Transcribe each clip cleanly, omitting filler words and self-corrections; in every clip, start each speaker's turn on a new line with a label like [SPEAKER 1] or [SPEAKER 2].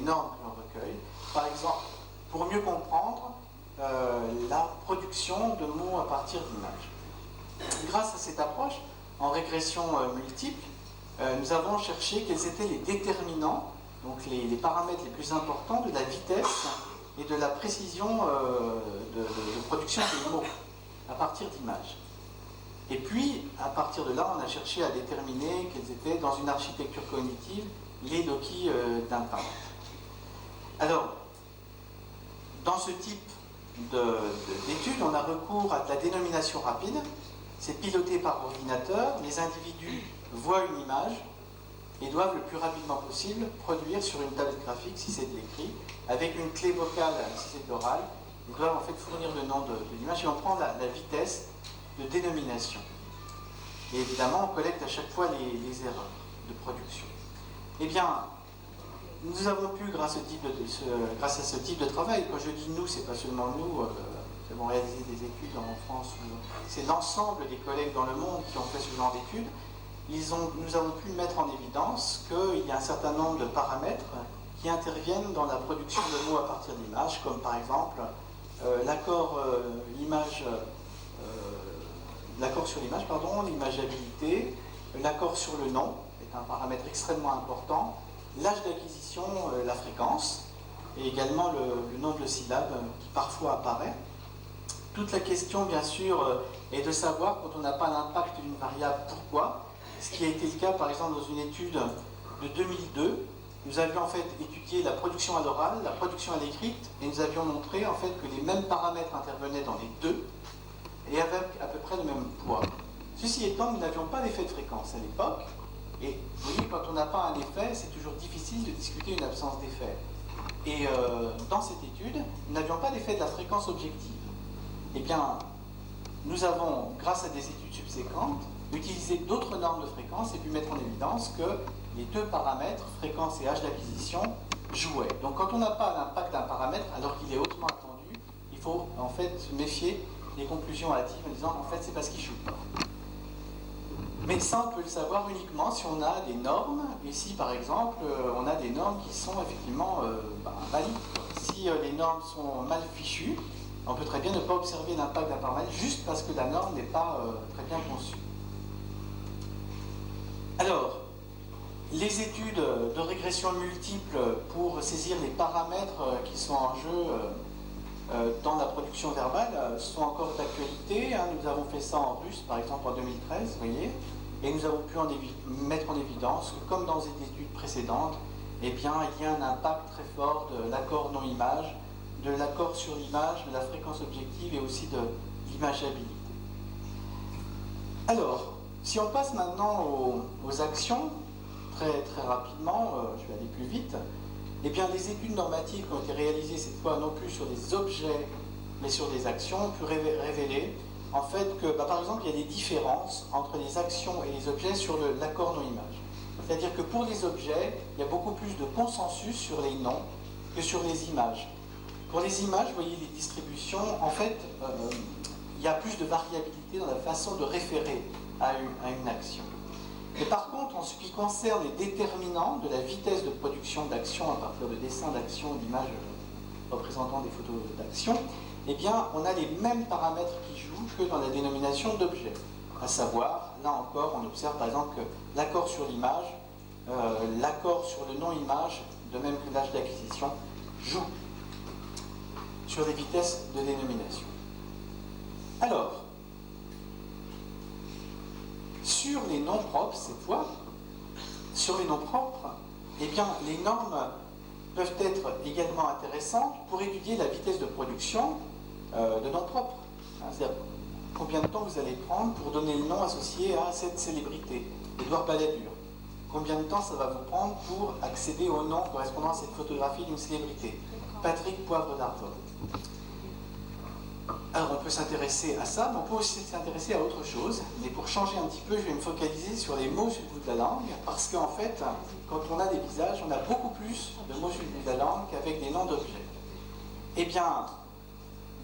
[SPEAKER 1] les normes que l'on recueille. Par exemple, pour mieux comprendre la production de mots à partir d'images. Grâce à cette approche, en régression multiple, nous avons cherché quels étaient les déterminants, donc les paramètres les plus importants de la vitesse et de la précision de production des mots à partir d'images. Et puis, à partir de là, on a cherché à déterminer quels étaient, dans une architecture cognitive, les loci d'impact. Alors, dans ce type d'études, on a recours à de la dénomination rapide. C'est piloté par ordinateur. Les individus voient une image et doivent le plus rapidement possible produire sur une tablette graphique, si c'est de l'écrit, avec une clé vocale, si c'est de l'oral. Ils doivent en fait fournir le nom de l'image et on prend la vitesse de dénomination. Et évidemment, on collecte à chaque fois les erreurs de production. Eh bien, nous avons pu, grâce à ce type de travail, quand je dis nous, c'est pas seulement nous qui avons réalisé des études en France, c'est l'ensemble des collègues dans le monde qui ont fait ce genre d'études, nous avons pu mettre en évidence qu'il y a un certain nombre de paramètres qui interviennent dans la production de mots à partir d'images, comme par exemple l'accord sur l'image, l'imageabilité, l'accord sur le nom est un paramètre extrêmement important, l'âge d'acquisition, la fréquence, et également le nombre de syllabes qui parfois apparaît. Toute la question, bien sûr, est de savoir, quand on n'a pas l'impact d'une variable, pourquoi. Ce qui a été le cas, par exemple, dans une étude de 2002, nous avions en fait étudié la production à l'oral, la production à l'écrite, et nous avions montré en fait que les mêmes paramètres intervenaient dans les deux, et avec à peu près le même poids. Ceci étant, nous n'avions pas d'effet de fréquence à l'époque, et vous voyez, quand on n'a pas un effet, c'est toujours difficile de discuter une absence d'effet. Et dans cette étude, nous n'avions pas d'effet de la fréquence objective. Eh bien, nous avons, grâce à des études subséquentes, utilisé d'autres normes de fréquence et pu mettre en évidence que les deux paramètres, fréquence et âge d'acquisition, jouaient. Donc quand on n'a pas l'impact d'un paramètre, alors qu'il est hautement attendu, il faut en fait se méfier des conclusions hâtives en disant en fait c'est parce qu'il joue pas. Mais ça, on peut le savoir uniquement si on a des normes, et si par exemple on a des normes qui sont effectivement valides. Si les normes sont mal fichues, on peut très bien ne pas observer l'impact d'un paramètre juste parce que la norme n'est pas très bien conçue. Alors, les études de régression multiple pour saisir les paramètres qui sont en jeu dans la production verbale sont encore d'actualité. Nous avons fait ça en russe, par exemple, en 2013, vous voyez, et nous avons pu mettre en évidence que, comme dans les études précédentes, eh bien, il y a un impact très fort de l'accord non-image, de l'accord sur l'image, de la fréquence objective et aussi de l'imageabilité. Alors, si on passe maintenant aux actions, très rapidement, je vais aller plus vite, eh bien les études normatives qui ont été réalisées cette fois non plus sur des objets, mais sur des actions, ont pu révéler en fait que, par exemple, il y a des différences entre les actions et les objets sur l'accord non-image. C'est-à-dire que pour les objets, il y a beaucoup plus de consensus sur les noms que sur les images. Pour les images, vous voyez les distributions, en fait, il y a plus de variabilité dans la façon de référer à une action. Mais par contre, en ce qui concerne les déterminants de la vitesse de production d'action à partir de dessins d'action, d'images représentant des photos d'action, eh bien, on a les mêmes paramètres qui jouent que dans la dénomination d'objet. À savoir, là encore, on observe par exemple que l'accord sur l'image, l'accord sur le non-image, de même que l'âge d'acquisition, jouent sur les vitesses de dénomination. Alors, sur les noms propres, cette fois, sur les noms propres, eh bien, les normes peuvent être également intéressantes pour étudier la vitesse de production de noms propres. C'est-à-dire, combien de temps vous allez prendre pour donner le nom associé à cette célébrité, Édouard Balladur. Combien de temps ça va vous prendre pour accéder au nom correspondant à cette photographie d'une célébrité, Patrick Poivre d'Arvor. Alors on peut s'intéresser à ça, mais on peut aussi s'intéresser à autre chose. Mais pour changer un petit peu, je vais me focaliser sur les mots sur le bout de la langue, parce qu'en fait, quand on a des visages, on a beaucoup plus de mots sur le bout de la langue qu'avec des noms d'objets. Eh bien,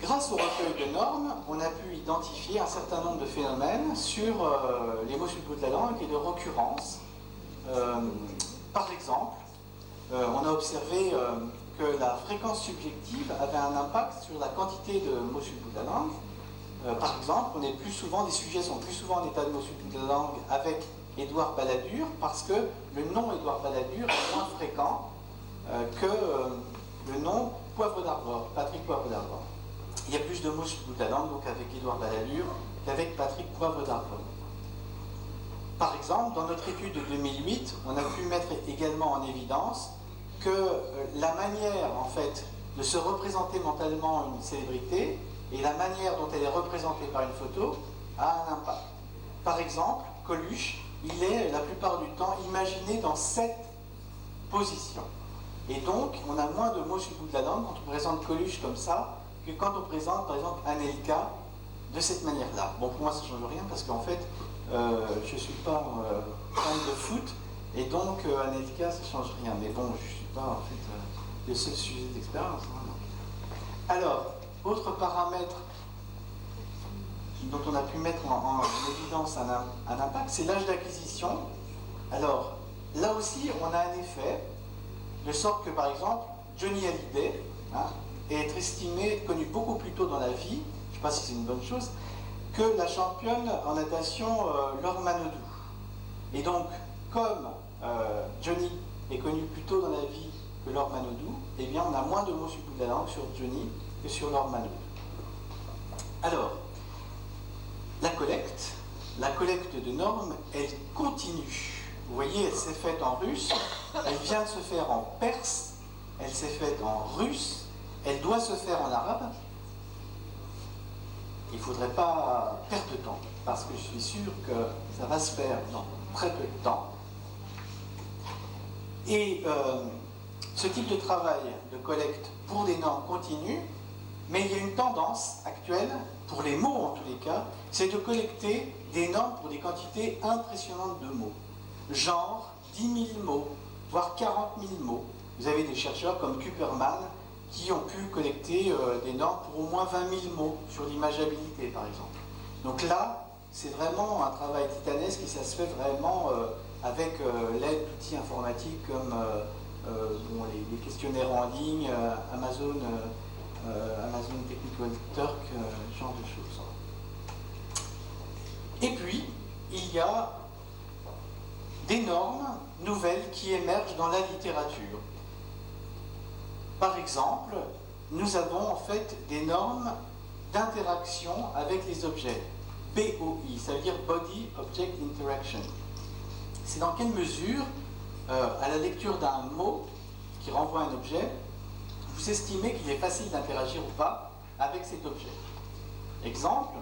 [SPEAKER 1] grâce au recueil de normes, on a pu identifier un certain nombre de phénomènes sur les mots sur le bout de la langue et de recurrence. Par exemple, on a observé que la fréquence subjective avait un impact sur la quantité de mots sur le bout de la langue. Par exemple, les sujets sont plus souvent en état de mots sur le bout de la langue avec Édouard Balladur parce que le nom Édouard Balladur est moins fréquent que le nom Poivre d'Arvor, Patrick Poivre d'Arvor. Il y a plus de mots sur le bout de la langue donc avec Édouard Balladur qu'avec Patrick Poivre d'Arvor. Par exemple, dans notre étude de 2008, on a pu mettre également en évidence que la manière, en fait, de se représenter mentalement une célébrité et la manière dont elle est représentée par une photo a un impact. Par exemple, Coluche, il est la plupart du temps imaginé dans cette position. Et donc, on a moins de mots sur le bout de la langue quand on présente Coluche comme ça que quand on présente, par exemple, Anelka de cette manière-là. Bon, pour moi, ça ne change rien parce qu'en fait, je ne suis pas fan de foot et donc Anelka, ça ne change rien. Mais bon, je ne suis pas en fait le seul sujet d'expérience. Hein, alors, autre paramètre dont on a pu mettre en évidence un impact, c'est l'âge d'acquisition. Alors, là aussi, on a un effet, de sorte que, par exemple, Johnny Hallyday est estimé, connu beaucoup plus tôt dans la vie, je ne sais pas si c'est une bonne chose, que la championne en natation Laure Manodou. Et donc, comme Johnny est connu plus tôt dans la vie que Laure Manodou, eh bien, on a moins de mots sur le bout de la langue sur Johnny que sur Laure Manodou. Alors, la collecte de normes, elle continue. Vous voyez, elle s'est faite en russe, elle vient de se faire en perse, elle s'est faite en russe, elle doit se faire en arabe. Il ne faudrait pas perdre de temps, parce que je suis sûr que ça va se faire dans très peu de temps. Et ce type de travail de collecte pour des normes continue, mais il y a une tendance actuelle, pour les mots en tous les cas, c'est de collecter des normes pour des quantités impressionnantes de mots. Genre 10 000 mots, voire 40 000 mots. Vous avez des chercheurs comme Kuperman qui ont pu collecter des normes pour au moins 20 000 mots sur l'imageabilité, par exemple. Donc là, c'est vraiment un travail titanesque et ça se fait vraiment avec l'aide d'outils informatiques comme les questionnaires en ligne, Amazon Technical Turk, ce genre de choses. Et puis, il y a des normes nouvelles qui émergent dans la littérature. Par exemple, nous avons en fait des normes d'interaction avec les objets. BOI, ça veut dire Body Object Interaction. C'est dans quelle mesure, à la lecture d'un mot qui renvoie un objet, vous estimez qu'il est facile d'interagir ou pas avec cet objet. Exemple,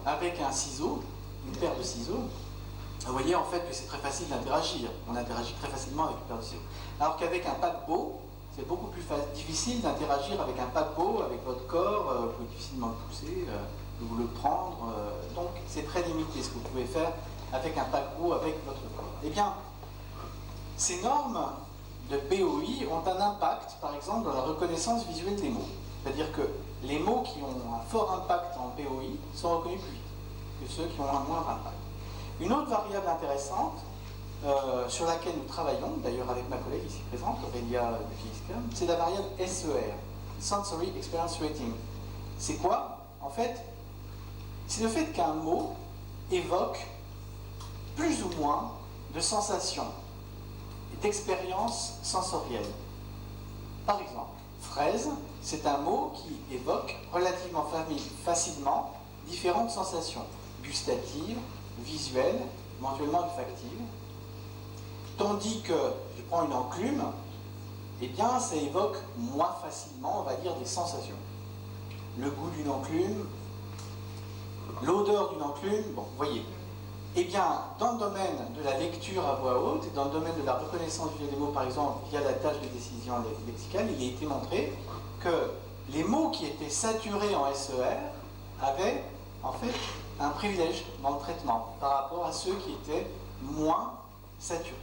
[SPEAKER 1] avec un ciseau, une paire de ciseaux, vous voyez en fait que c'est très facile d'interagir. On interagit très facilement avec une paire de ciseaux. Alors qu'avec un paquebot, c'est beaucoup plus difficile d'interagir avec un paquebot, avec votre corps, vous pouvez difficilement le pousser, vous le prendre. Donc c'est très limité ce que vous pouvez faire avec un paquebot, avec votre corps. Eh bien, ces normes de BOI ont un impact, par exemple, dans la reconnaissance visuelle des mots. C'est-à-dire que les mots qui ont un fort impact en BOI sont reconnus plus vite que ceux qui ont un moindre impact. Une autre variable intéressante, sur laquelle nous travaillons, d'ailleurs avec ma collègue ici présente, Aurélia Bukiska, c'est la variable SER, Sensory Experience Rating. C'est quoi? En fait, c'est le fait qu'un mot évoque plus ou moins de sensations et d'expériences sensorielles. Par exemple, fraise, c'est un mot qui évoque relativement facilement différentes sensations, gustatives, visuelles, éventuellement olfactives. Tandis que, je prends une enclume, eh bien, ça évoque moins facilement, on va dire, des sensations. Le goût d'une enclume, l'odeur d'une enclume, bon, vous voyez. Eh bien, dans le domaine de la lecture à voix haute, et dans le domaine de la reconnaissance via des mots, par exemple, via la tâche de décision lexicale, il a été montré que les mots qui étaient saturés en SER avaient, en fait, un privilège dans le traitement par rapport à ceux qui étaient moins saturés.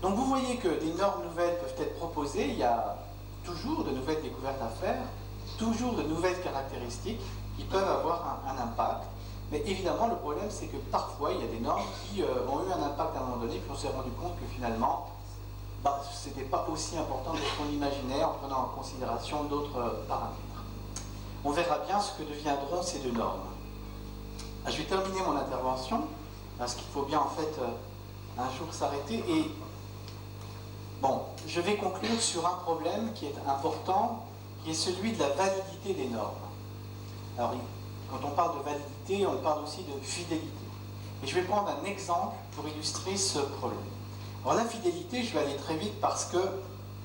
[SPEAKER 1] Donc vous voyez que des normes nouvelles peuvent être proposées, il y a toujours de nouvelles découvertes à faire, toujours de nouvelles caractéristiques qui peuvent avoir un impact, mais évidemment le problème c'est que parfois il y a des normes qui ont eu un impact à un moment donné, puis on s'est rendu compte que finalement ce n'était pas aussi important que ce qu'on imaginait en prenant en considération d'autres paramètres. On verra bien ce que deviendront ces deux normes. Je vais terminer mon intervention, parce qu'il faut bien en fait un jour s'arrêter, et bon, je vais conclure sur un problème qui est important, qui est celui de la validité des normes. Alors, quand on parle de validité, on parle aussi de fidélité. Et je vais prendre un exemple pour illustrer ce problème. Alors la fidélité, je vais aller très vite parce que,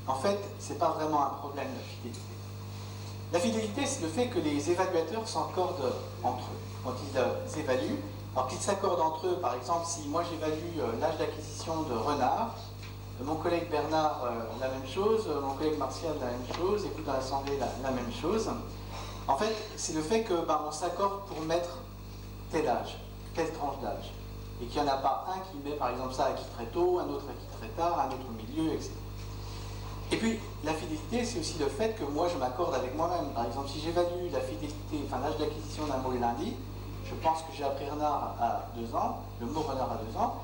[SPEAKER 1] en fait, ce n'est pas vraiment un problème de fidélité. La fidélité, c'est le fait que les évaluateurs s'accordent entre eux. Quand ils évaluent, alors qu'ils s'accordent entre eux, par exemple, si moi j'évalue l'âge d'acquisition de Renard, mon collègue Bernard la même chose, mon collègue Martial la même chose, et vous dans l'Assemblée la même chose. En fait, c'est le fait que on s'accorde pour mettre tel âge, telle tranche d'âge. Et qu'il n'y en a pas un qui met par exemple ça acquis très tôt, un autre acquis très tard, un autre au milieu, etc. Et puis, la fidélité, c'est aussi le fait que moi je m'accorde avec moi-même. Par exemple, si j'évalue la fidélité, enfin l'âge d'acquisition d'un mot le lundi, je pense que j'ai appris renard à 2 ans, le mot renard à 2 ans.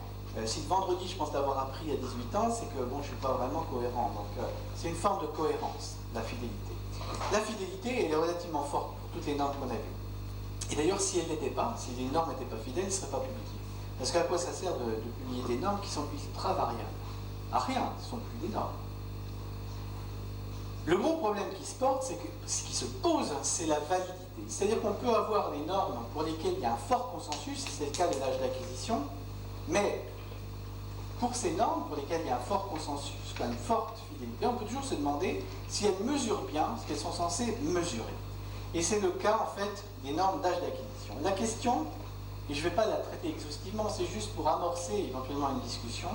[SPEAKER 1] Si le vendredi je pense l'avoir appris à 18 ans, c'est que bon, je ne suis pas vraiment cohérent. Donc c'est une forme de cohérence, la fidélité. La fidélité, elle est relativement forte pour toutes les normes qu'on a vues. Et d'ailleurs, si elle n'était pas, si les normes n'étaient pas fidèles, elles ne seraient pas publiées. Parce qu'à quoi ça sert de publier des normes qui sont ultra variables? À rien, ce ne sont plus des normes. Le gros problème qui se porte, c'est que ce qui se pose, c'est la validité. C'est-à-dire qu'on peut avoir des normes pour lesquelles il y a un fort consensus, c'est le cas de l'âge d'acquisition, mais pour ces normes pour lesquelles il y a un fort consensus, une forte fidélité, on peut toujours se demander si elles mesurent bien ce qu'elles sont censées mesurer. Et c'est le cas, en fait, des normes d'âge d'acquisition. La question, et je ne vais pas la traiter exhaustivement, c'est juste pour amorcer éventuellement une discussion,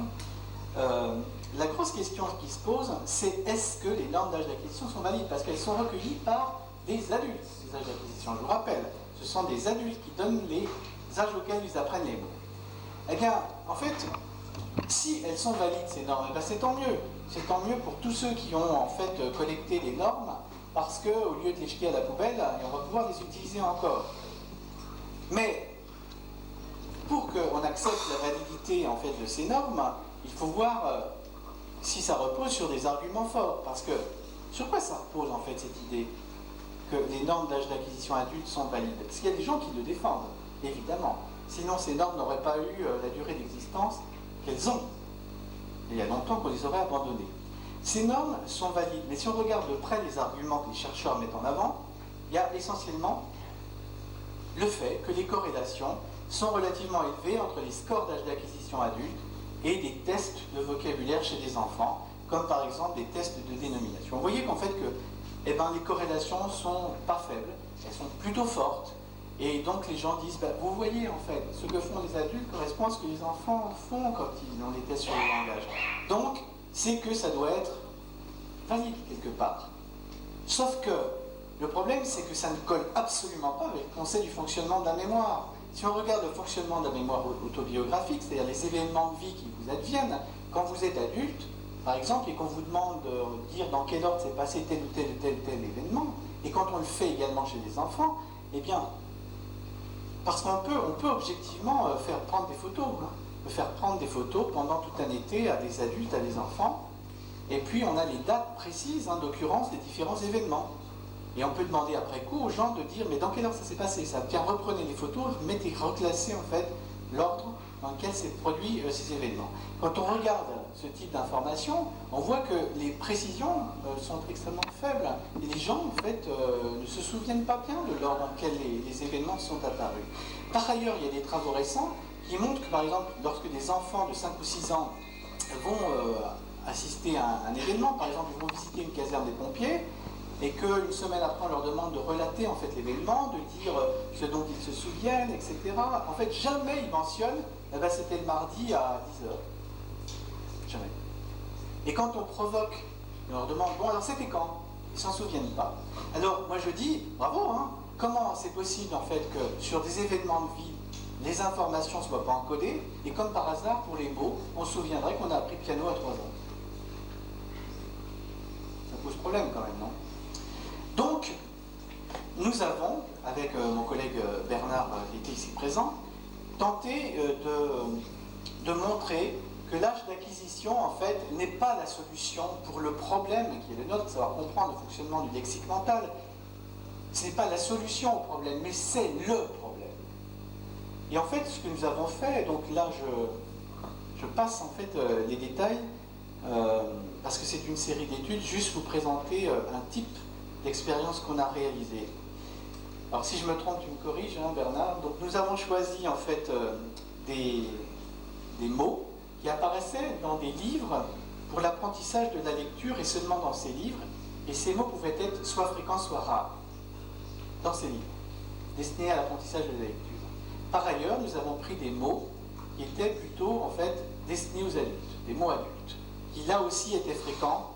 [SPEAKER 1] la grosse question qui se pose, c'est est-ce que les normes d'âge d'acquisition sont valides? Parce qu'elles sont recueillies par des adultes, ces âges d'acquisition. Je vous rappelle, ce sont des adultes qui donnent les âges auxquels ils apprennent les mots. Eh bien, en fait, si elles sont valides, ces normes, c'est tant mieux. C'est tant mieux pour tous ceux qui ont en fait collecté les normes, parce qu'au lieu de les jeter à la poubelle, on va pouvoir les utiliser encore. Mais pour qu'on accepte la validité en fait de ces normes, il faut voir si ça repose sur des arguments forts. Parce que sur quoi ça repose en fait cette idée que les normes d'âge d'acquisition adulte sont valides? Parce qu'il y a des gens qui le défendent, évidemment. Sinon ces normes n'auraient pas eu la durée d'existence qu'elles ont. Il y a longtemps qu'on les aurait abandonnées. Ces normes sont valides, mais si on regarde de près les arguments que les chercheurs mettent en avant, il y a essentiellement le fait que les corrélations sont relativement élevées entre les scores d'âge d'acquisition adulte et des tests de vocabulaire chez des enfants, comme par exemple des tests de dénomination. Vous voyez qu'en fait que, les corrélations sont pas faibles, elles sont plutôt fortes, et donc les gens disent, vous voyez en fait, ce que font les adultes correspond à ce que les enfants font quand ils ont des tests sur le langage. Donc, c'est que ça doit être valide quelque part. Sauf que le problème, c'est que ça ne colle absolument pas avec le concept du fonctionnement de la mémoire. Si on regarde le fonctionnement de la mémoire autobiographique, c'est-à-dire les événements de vie qui vous adviennent, quand vous êtes adulte, par exemple, et qu'on vous demande de dire dans quel ordre s'est passé tel ou tel événement, et quand on le fait également chez les enfants, eh bien, parce qu'on peut objectivement faire prendre des photos, faire prendre des photos pendant tout un été à des adultes, à des enfants, et puis on a les dates précises, d'occurrence, des différents événements. Et on peut demander après coup aux gens de dire, mais dans quelle heure ça s'est passé ça? Tiens, reprenez les photos, reclassez en fait l'ordre dans lequel s'est produit ces événements. Quand on regarde ce type d'informations, on voit que les précisions sont extrêmement faibles. Et les gens, en fait, ne se souviennent pas bien de l'ordre dans lequel les événements sont apparus. Par ailleurs, il y a des travaux récents qui montrent que, par exemple, lorsque des enfants de 5 ou 6 ans vont assister à un événement, par exemple, ils vont visiter une caserne des pompiers, et qu'une semaine après, on leur demande de relater en fait l'événement, de dire ce dont ils se souviennent, etc. En fait, jamais ils mentionnent, c'était le mardi à 10h. Jamais. Et quand on provoque, on leur demande, bon alors c'était quand? Ils s'en souviennent pas. Alors, moi je dis, bravo, comment c'est possible en fait que sur des événements de vie, les informations ne soient pas encodées, et comme par hasard, pour les mots, on se souviendrait qu'on a appris le piano à 3 ans. Ça pose problème quand même, non? Donc, nous avons, avec mon collègue Bernard qui était ici présent, tenté de montrer que l'âge d'acquisition, en fait, n'est pas la solution pour le problème qui est le nôtre, de savoir comprendre le fonctionnement du lexique mental. Ce n'est pas la solution au problème, mais c'est le problème. Et en fait, ce que nous avons fait, donc là, je passe en fait les détails, parce que c'est une série d'études, juste vous présenter un type d'expérience qu'on a réalisée. Alors si je me trompe, tu me corriges, hein, Bernard. Donc nous avons choisi en fait des mots qui apparaissaient dans des livres pour l'apprentissage de la lecture et seulement dans ces livres. Et ces mots pouvaient être soit fréquents, soit rares dans ces livres, destinés à l'apprentissage de la lecture. Par ailleurs, nous avons pris des mots qui étaient plutôt en fait destinés aux adultes, des mots adultes, qui là aussi étaient fréquents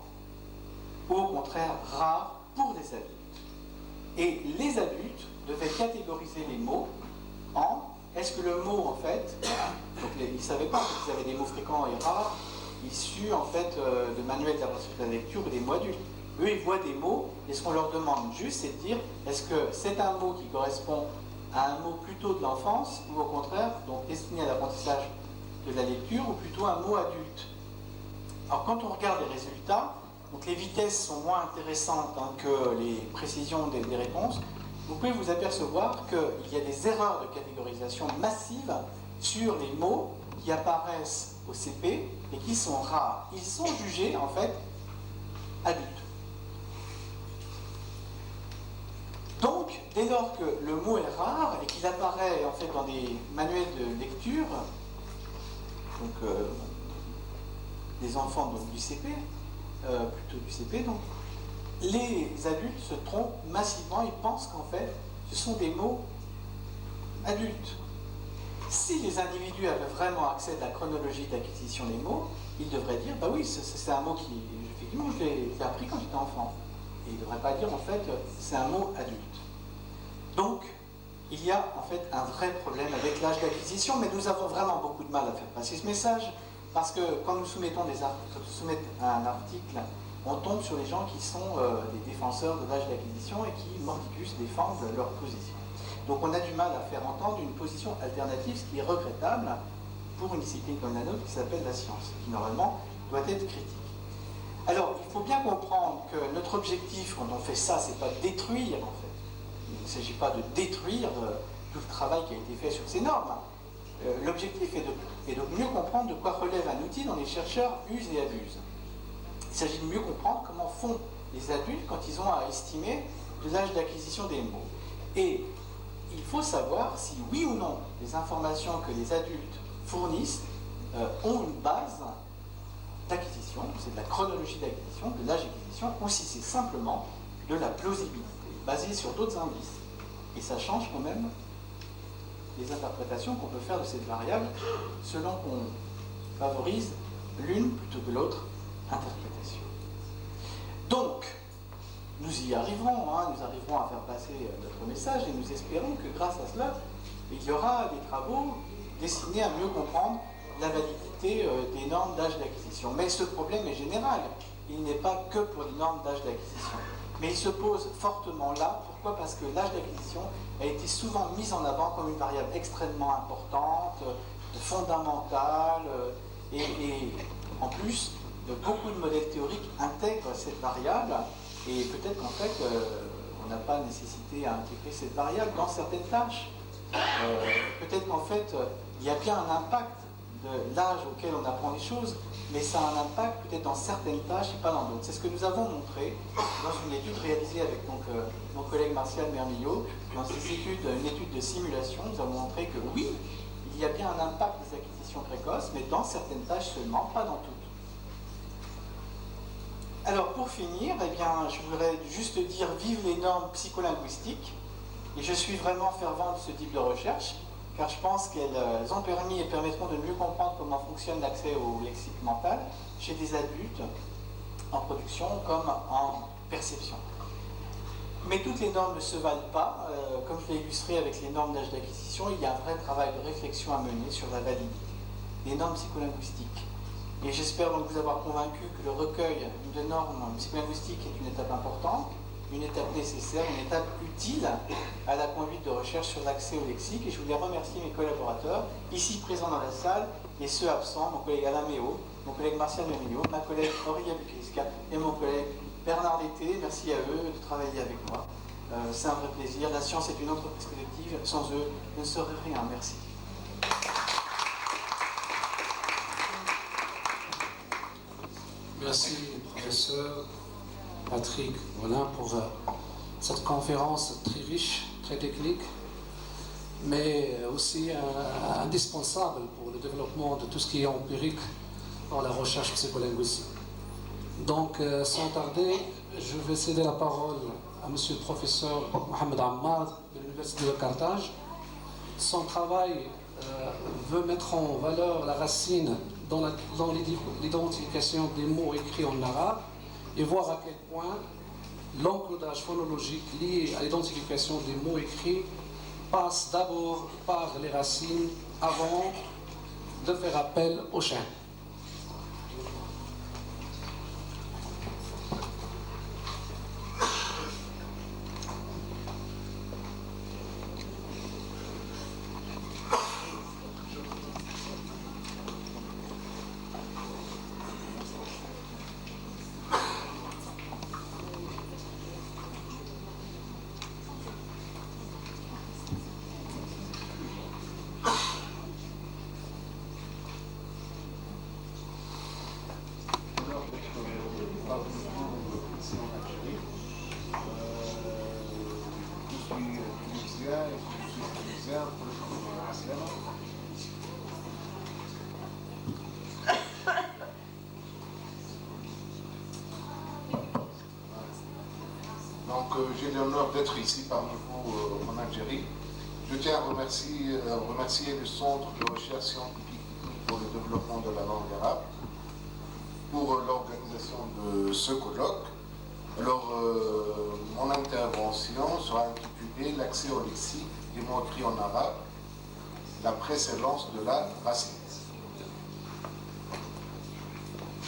[SPEAKER 1] ou au contraire rares pour les adultes. Et les adultes devaient catégoriser les mots en est-ce que le mot en fait, donc ils ne savaient pas qu'ils avaient des mots fréquents et rares issus en fait de manuels d'apprentissage de la lecture ou des mots adultes. Eux ils voient des mots et ce qu'on leur demande juste c'est de dire est-ce que c'est un mot qui correspond à un mot plutôt de l'enfance ou au contraire donc destiné à l'apprentissage de la lecture ou plutôt un mot adulte. Alors quand on regarde les résultats, donc les vitesses sont moins intéressantes que les précisions des réponses, vous pouvez vous apercevoir qu'il y a des erreurs de catégorisation massives sur les mots qui apparaissent au CP et qui sont rares. Ils sont jugés en fait adultes. Donc, dès lors que le mot est rare et qu'il apparaît en fait dans des manuels de lecture, donc des enfants donc, du CP, plutôt du CP, donc, les adultes se trompent massivement, ils pensent qu'en fait, ce sont des mots adultes. Si les individus avaient vraiment accès à la chronologie d'acquisition des mots, ils devraient dire, bah oui, c'est un mot qui, effectivement, je l'ai appris quand j'étais enfant. Et ils ne devraient pas dire, en fait, c'est un mot adulte. Donc, il y a en fait un vrai problème avec l'âge d'acquisition, mais nous avons vraiment beaucoup de mal à faire passer ce message, parce que quand nous soumettons un article, on tombe sur les gens qui sont des défenseurs de l'âge d'acquisition et qui, mordicus, défendent leur position. Donc on a du mal à faire entendre une position alternative, ce qui est regrettable pour une discipline comme la nôtre qui s'appelle la science, qui normalement doit être critique. Alors, il faut bien comprendre que notre objectif, quand on fait ça, c'est pas de détruire, en fait. Il ne s'agit pas de détruire tout le travail qui a été fait sur ces normes. L'objectif est de mieux comprendre de quoi relève un outil dont les chercheurs usent et abusent. Il s'agit de mieux comprendre comment font les adultes quand ils ont à estimer l'âge d'acquisition des mots. Et il faut savoir si oui ou non les informations que les adultes fournissent ont une base d'acquisition, c'est de la chronologie d'acquisition, de l'âge d'acquisition, ou si c'est simplement de la plausibilité, basée sur d'autres indices. Et ça change quand même les interprétations qu'on peut faire de cette variable selon qu'on favorise l'une plutôt que l'autre interprétation. Donc, nous y arriverons, nous arriverons à faire passer notre message et nous espérons que grâce à cela, il y aura des travaux destinés à mieux comprendre la validité des normes d'âge d'acquisition. Mais ce problème est général, il n'est pas que pour les normes d'âge d'acquisition. Mais il se pose fortement là, pourquoi? Parce que l'âge d'acquisition a été souvent mis en avant comme une variable extrêmement importante, fondamentale, et en plus, beaucoup de modèles théoriques intègrent cette variable, et peut-être qu'en fait, on n'a pas nécessité à intégrer cette variable dans certaines tâches. Peut-être qu'en fait, il y a bien un impact de l'âge auquel on apprend les choses, mais ça a un impact peut-être dans certaines tâches et pas dans d'autres. C'est ce que nous avons montré dans une étude réalisée avec mon collègue Martial Mermillot. Dans une étude de simulation, nous avons montré que oui, il y a bien un impact des acquisitions précoces, mais dans certaines tâches seulement, pas dans toutes. Alors pour finir, eh bien, je voudrais juste dire vive les normes psycholinguistiques, et je suis vraiment fervent de ce type de recherche, car je pense qu'elles ont permis et permettront de mieux comprendre comment fonctionne l'accès au lexique mental chez des adultes en production comme en perception. Mais toutes les normes ne se valent pas. Comme je l'ai illustré avec les normes d'âge d'acquisition, il y a un vrai travail de réflexion à mener sur la validité des normes psycholinguistiques. Et j'espère donc vous avoir convaincu que le recueil de normes psycholinguistiques est une étape importante, une étape nécessaire, une étape utile à la conduite de recherche sur l'accès au lexique. Et je voulais remercier mes collaborateurs, ici présents dans la salle et ceux absents, mon collègue Alain Méo, mon collègue Martial Memigno, ma collègue Aurélia Bukriska et mon collègue Bernard Lété. Merci à eux de travailler avec moi. C'est un vrai plaisir. La science est une entreprise collective. Sans eux, je ne serais rien. Merci.
[SPEAKER 2] Merci, professeur Patrick Rollin, pour cette conférence très riche, très technique, mais aussi indispensable pour le développement de tout ce qui est empirique dans la recherche psycholinguistique. Donc, sans tarder, je vais céder la parole à monsieur le professeur Mohamed Ammar de l'Université de Carthage. Son travail veut mettre en valeur la racine dans l'identification des mots écrits en arabe et voir à quel point l'encodage phonologique lié à l'identification des mots écrits passe d'abord par les racines avant de faire appel au chien.
[SPEAKER 3] J'ai l'honneur d'être ici parmi vous en Algérie. Je tiens à remercier le Centre de recherche scientifique pour le développement de la langue arabe pour l'organisation de ce colloque. Alors, mon intervention sera intitulée « L'accès au lexique des mots écrits en arabe, la précédence de la racine ».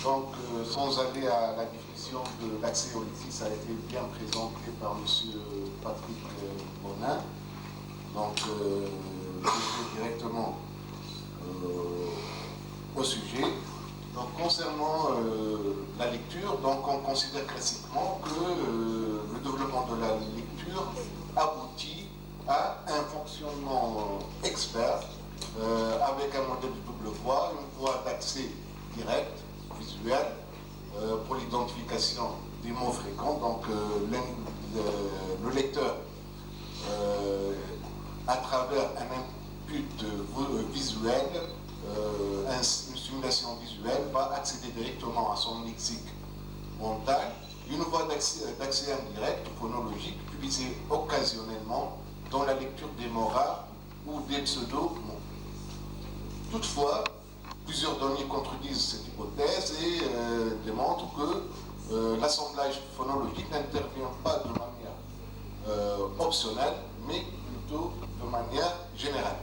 [SPEAKER 3] Donc, sans aller à la définition de l'accès au lexique, ça a été bien présenté par M. Patrick Bonin. Donc, je vais directement au sujet. Donc, concernant la lecture, donc on considère classiquement que le développement de la lecture aboutit à un fonctionnement expert avec un modèle de double voie, une voie d'accès direct, visuel, pour l'identification des mots fréquents. Donc le lecteur, à travers un input visuel, une simulation visuelle, va accéder directement à son lexique mental. Une voie d'accès indirect, phonologique, utilisée occasionnellement dans la lecture des mots rares ou des pseudo-mots. Toutefois, plusieurs données contredisent cette hypothèse et démontrent que l'assemblage phonologique n'intervient pas de manière optionnelle, mais plutôt de manière générale.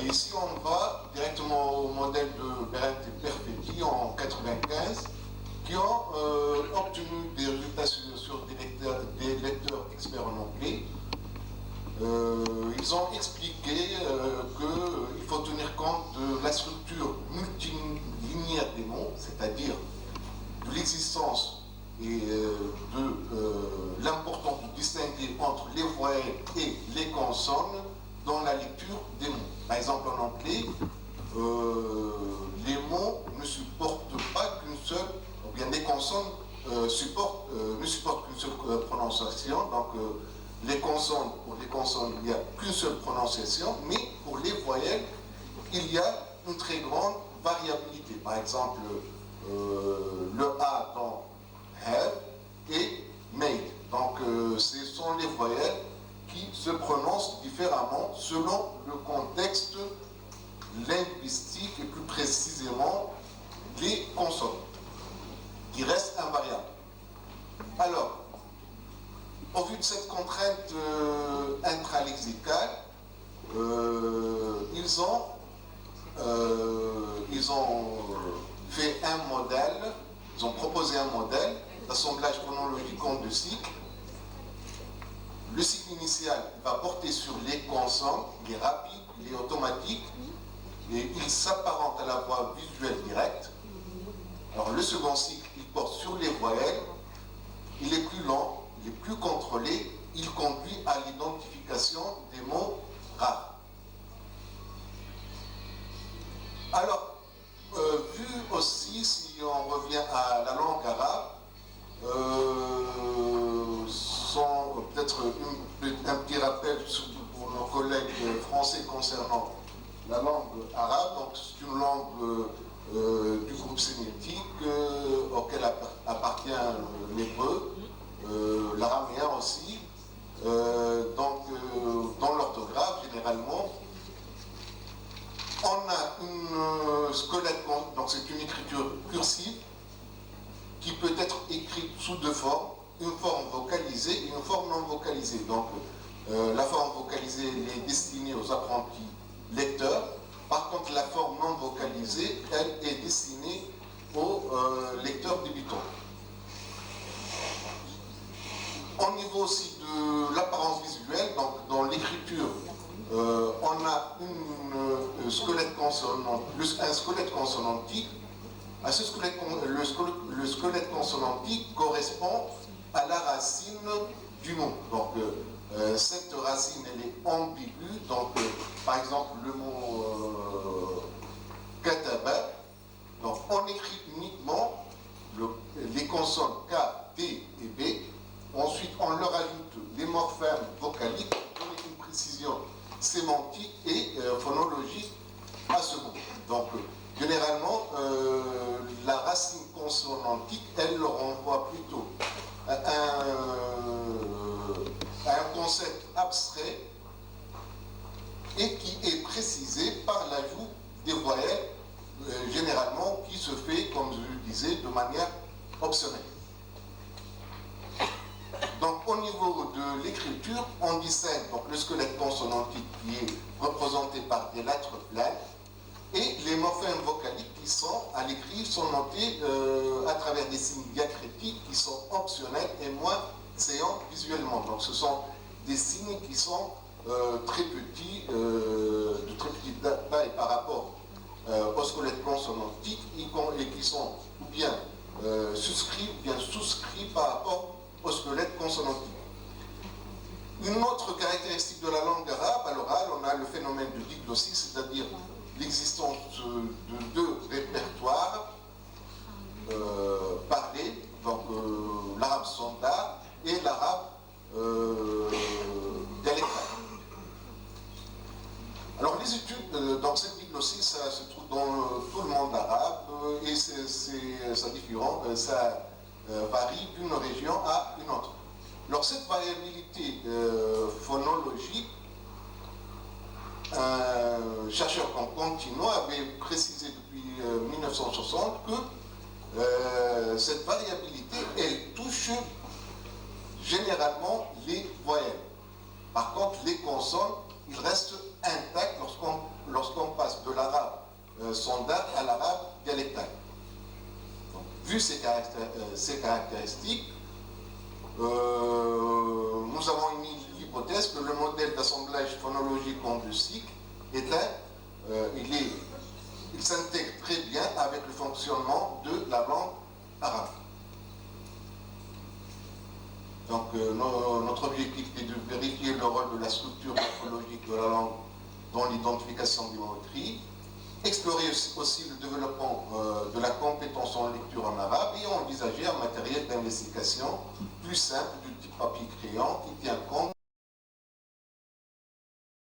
[SPEAKER 3] Ici, on va directement au modèle de Berendt et Perfetti en 1995, qui ont obtenu des résultats sur des lecteurs experts en anglais. Ils ont expliqué qu'il faut tenir compte de la structure multilinéaire des mots, c'est-à-dire de l'existence et de l'importance de distinguer entre les voyelles et les consonnes dans la lecture des mots. Par exemple, en anglais, les mots ne supportent pas qu'une seule, ou bien les consonnes ne supportent qu'une seule prononciation. Donc, les consonnes, pour les consonnes, il n'y a qu'une seule prononciation, mais pour les voyelles, il y a une très grande variabilité. Par exemple, le A dans have et made. Donc, ce sont les voyelles qui se prononcent différemment selon le contexte linguistique et plus précisément les consonnes, qui restent invariables. Alors, au vu de cette contrainte intralexicale, ils ont fait un modèle, ils ont proposé un modèle d'assemblage phonologique en 2 cycles. Le cycle initial va porter sur les consonnes, il est rapide, il est automatique. et il s'apparente à la voix visuelle directe. Alors le second cycle, il porte sur les voyelles, il est plus lent, il est plus contrôlé, il conduit à l'identification des mots rares. Alors, vu aussi, si on revient à la langue arabe, sans peut-être un petit rappel, surtout pour nos collègues français concernant la langue arabe, donc c'est une langue du groupe sémitique auquel appartient l'hébreu, l'araméen aussi. Donc, dans l'orthographe, généralement, on a une squelette, donc c'est une écriture cursive qui peut être écrite sous deux formes, une forme vocalisée et une forme non vocalisée. Donc, la forme vocalisée est destinée aux apprentis lecteurs. Par contre, la forme non vocalisée, elle est destinée aux lecteurs débutants. Au niveau aussi de l'apparence visuelle, donc dans l'écriture, on a un squelette consonantique. Le squelette consonantique correspond à la racine du mot. Donc, cette racine, elle est ambiguë. Donc, par exemple, le mot kataba, donc on écrit uniquement les consonnes K, T et B. Ensuite, on leur ajoute des morphèmes vocaliques pour donner une précision sémantique et phonologique à ce mot. Donc, généralement, la racine consonantique, elle renvoie plutôt à un concept abstrait et qui est précisé par l'ajout des voyelles, généralement qui se fait, comme je le disais, de manière optionnelle. Donc au niveau de l'écriture, on distingue donc, le squelette consonantique qui est représenté par des lettres pleines et les morphèmes vocaliques qui sont à l'écrit sont notés à travers des signes diacritiques qui sont optionnels et moins séants visuellement. Donc ce sont des signes qui sont très petits, de très petite taille par rapport au squelette consonantique et qui sont ou bien souscrits ou bien souscrits par rapport au squelette consonantique. Une autre caractéristique de la langue arabe, à l'oral, on a le phénomène de diglossie, c'est-à-dire l'existence de deux répertoires parlés, donc l'arabe standard et l'arabe dialectal. Alors les études, donc cette diglossie, ça se trouve dans tout le monde arabe et ça varie d'une région à une autre. Alors cette variabilité phonologique, un chercheur comme Contino avait précisé depuis 1960 que cette variabilité, elle touche généralement les voyelles. Par contre, les consonnes, ils restent intacts lorsqu'on passe de l'arabe standard à l'arabe dialectal. Donc, vu ces caractéristiques, nous avons émis l'hypothèse que le modèle d'assemblage phonologique en deux cycles il s'intègre très bien avec le fonctionnement de la langue arabe. Donc notre objectif est de vérifier le rôle de la structure morphologique de la langue dans l'identification biométrique, explorer aussi le développement de la compétence en lecture en arabe et envisager un matériel d'investigation plus simple du type papier-crayon qui tient compte